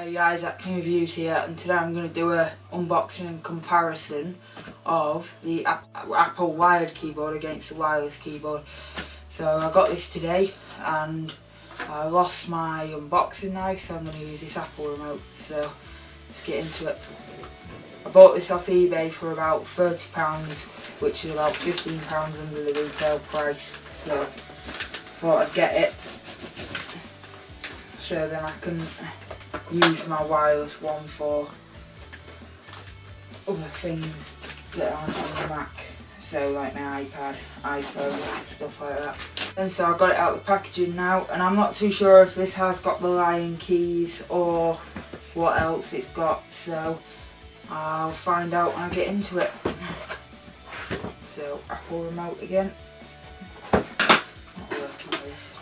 Hey guys, King Reviews here, and today I'm going to do a unboxing and comparison of the Apple wired keyboard against the wireless keyboard. So I got this today and I lost my unboxing knife, so I'm going to use this Apple remote. So let's get into it. I bought this off eBay for about £30, which is about £15 under the retail price. So I thought I'd get it so then I can use my wireless one for other things that aren't on the Mac, so like my iPad, iPhone, stuff like that. And so I got it out of the packaging now, and I'm not too sure if this has got the Lion keys or what else it's got, so I'll find out when I get into it. So Apple remote again. Not working with this.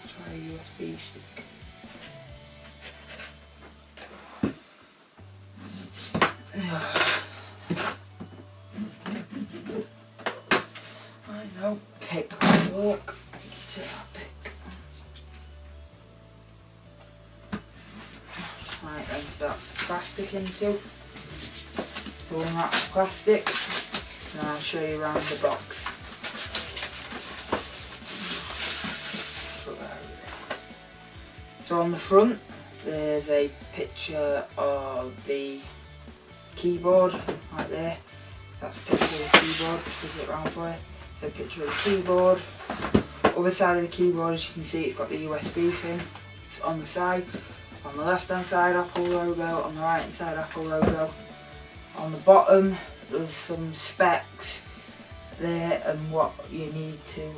Try a USB stick. I know, pick the walk. Get it up, pick. Right then, so that's the plastic into. Pulling out the plastic, and I'll show you around the box. So on the front, there's a picture of the keyboard right there. That's a picture of the keyboard, just it round for you. So a picture of the keyboard. Other side of the keyboard, as you can see, it's got the USB thing. It's on the side. On the left hand side, Apple logo. On the right hand side, Apple logo. On the bottom, there's some specs there and what you need to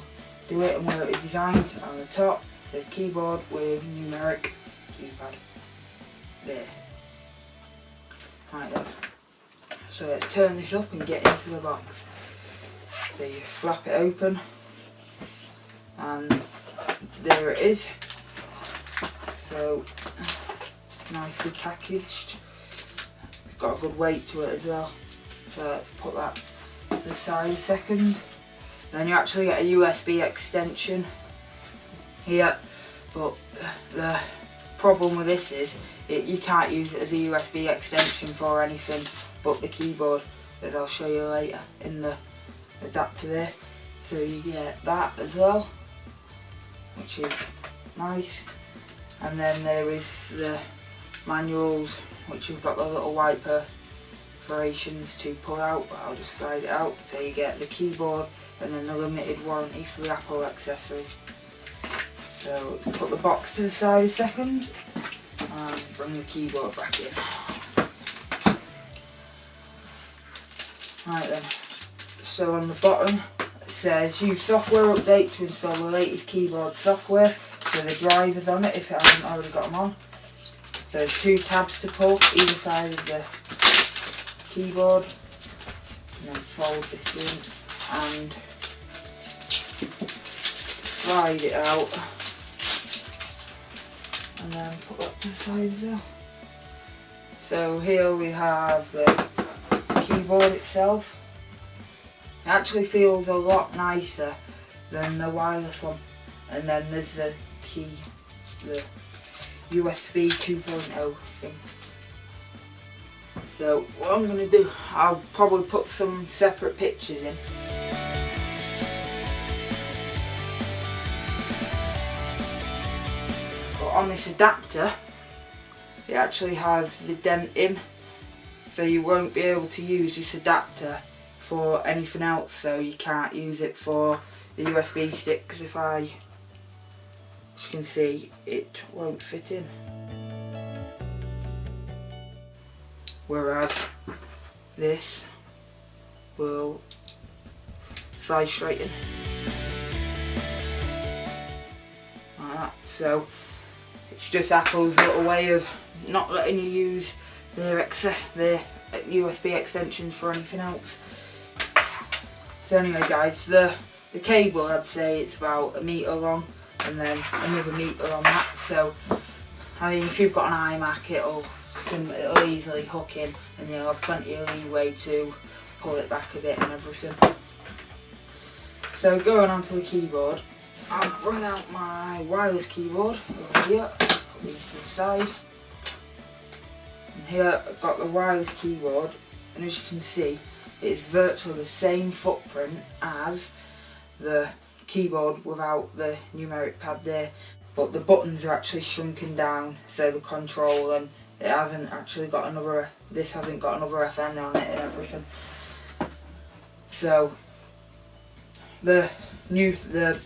do it and where it is designed. On the top, it says keyboard with numeric keypad. There. Right then. So let's turn this up and get into the box. So you flap it open and there it is. So nicely packaged. It's got a good weight to it as well. So let's put that to the side a second. Then you actually get a USB extension here, but the problem with this is you can't use it as a USB extension for anything but the keyboard, as I'll show you later in the adapter there. So you get that as well, which is nice. And then there is the manuals, which you've got the little white perforations to pull out, but I'll just slide it out. So you get the keyboard and then the limited warranty for the Apple accessory. So put the box to the side a second and bring the keyboard back in. Right then, so on the bottom it says use software update to install the latest keyboard software. So the drivers on it if it hasn't already got them on. So there's two tabs to pull either side of the keyboard, and then fold this in and slide it out. And then put that to the side as well. So here we have the keyboard itself. It actually feels a lot nicer than the wireless one. And then there's the key, the USB 2.0 thing. So what I'm going to do, I'll probably put some separate pictures in. On this adapter, it actually has the dent in, so you won't be able to use this adapter for anything else. So you can't use it for the USB stick, because as you can see, it won't fit in. Whereas this will slide straight in like that. So it's just Apple's little way of not letting you use their USB extensions for anything else. So anyway guys, the cable, I'd say it's about 1 metre long and then another metre on that. So I mean, if you've got an iMac, it'll easily hook in and you'll have plenty of leeway to pull it back a bit and everything. So going on to the keyboard, I'll bring out my wireless keyboard over here, put these to the side, And here I've got the wireless keyboard, and as you can see, it's virtually the same footprint as the keyboard without the numeric pad there, but the buttons are actually shrunken down, so the control, and it hasn't actually got another, this hasn't got another FN on it and everything. So the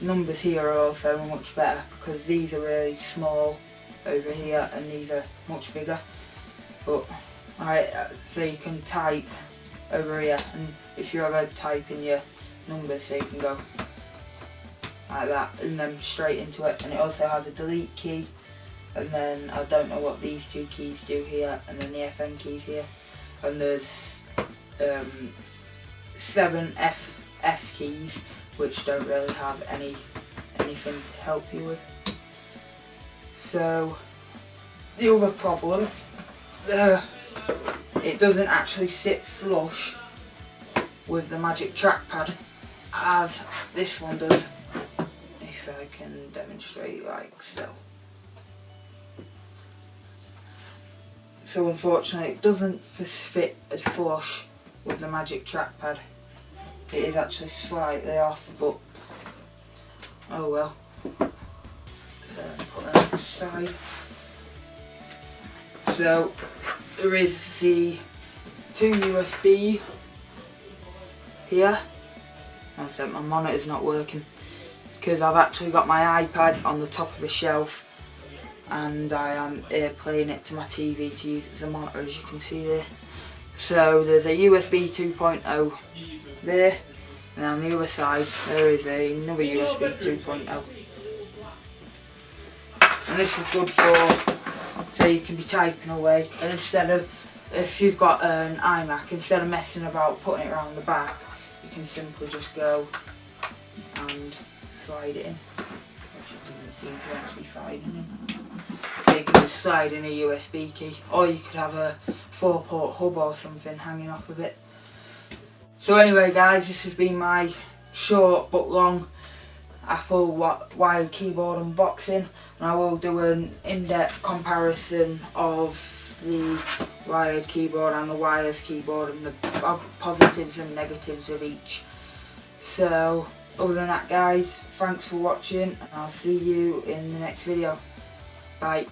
numbers here are also much better, because these are really small over here and these are much bigger. But so you can type over here, and if you're ever typing your numbers, so you can go like that and then straight into it. And it also has a delete key, and then I don't know what these two keys do here, and then the FN keys here, and there's 7 F keys, which don't really have anything to help you with. So the other problem, it doesn't actually sit flush with the Magic Trackpad as this one does. If I can demonstrate like so. So unfortunately it doesn't fit as flush with the Magic Trackpad. It is actually slightly off, but oh well. So put that aside. So there is the 2 USB here. One sec, my monitor's not working because I've actually got my iPad on the top of a shelf, and I am here playing it to my TV to use it as a monitor, as you can see there. So there's a USB 2.0 there, and on the other side there is another USB 2.0. And this is good for, so you can be typing away, and instead of, if you've got an iMac, instead of messing about putting it around the back, you can simply just go and slide it in, which it doesn't seem to actually slide in. So you can just slide in a USB key, or you could have a 4-port hub or something hanging off of it. So anyway guys, this has been my short but long Apple wired keyboard unboxing, and I will do an in-depth comparison of the wired keyboard and the wireless keyboard and the positives and negatives of each. So other than that guys, thanks for watching, and I'll see you in the next video. Bye.